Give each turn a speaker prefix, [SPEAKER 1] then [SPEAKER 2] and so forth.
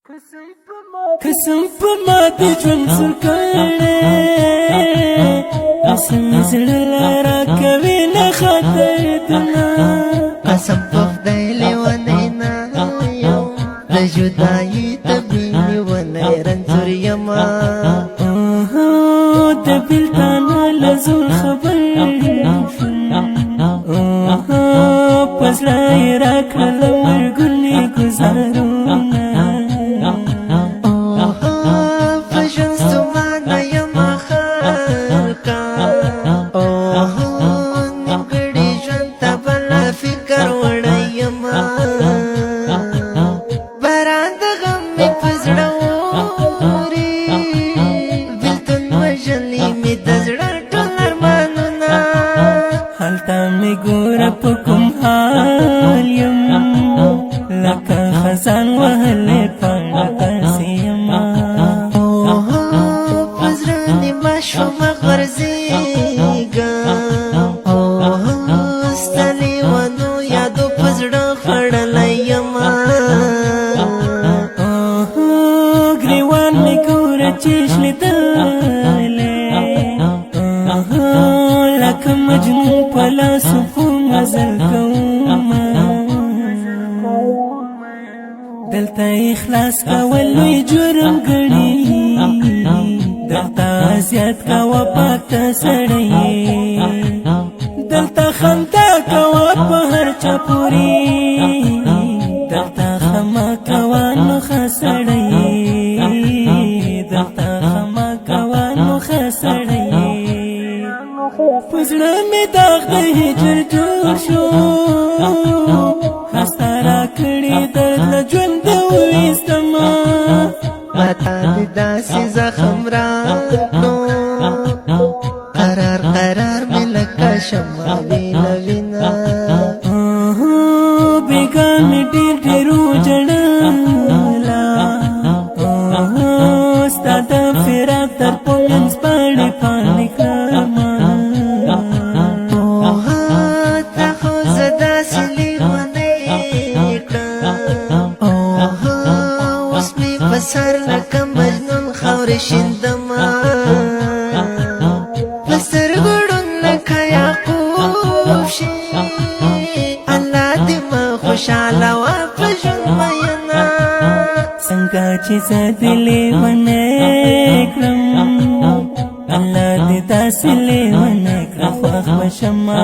[SPEAKER 1] قسم په ما دې ژوند سور کړې قسم زړه لاره کوي نه خاطر دنا
[SPEAKER 2] قسم په خدای لیونی نه یم د جدایي طبي نیونی رنځور یما
[SPEAKER 1] د بېلتان له زور خبر په زړه یې راکړل مرګونې ګزارونه ګوره په کوم حال یم لکه خزان وهلې پاڼه داسې یمه
[SPEAKER 2] په زړه نیمه شومه غورځېږم ستا لیونو یادو په زړه خوړلی یمه
[SPEAKER 1] ګریوان مې ګوره چیش لیدلی لکه مجنون په لاسو په مزل کومه دلته اخلاص کول لوی جرم ګڼي دلته زیات کوه پاک ته سړی دلته خندا کوه په هر چا پورې دلته خما کوه نو ښه سړی دلته خما کوه نو ښه سړی پزړه مې داغ د هجر جوړ شو هستا را کړې درد له ژونده وویستمه
[SPEAKER 2] ماته دې داسې زخم راکړو قرار قرار مې لکه شمع وینه وینه
[SPEAKER 1] بېګا مې ډېر ډېر وژړله ستا د فراق تر پومنځ پاڼې پاڼې کړمه
[SPEAKER 2] سر لکه مجنون خاورې شیندمه په سترګړون لکه یعقوب شي الله دې ما خوشحاله وه په ژوند مینه
[SPEAKER 1] څنګه چې زه دې لیونی کړم الله دې داسې لیونی کړه خوښ به شمه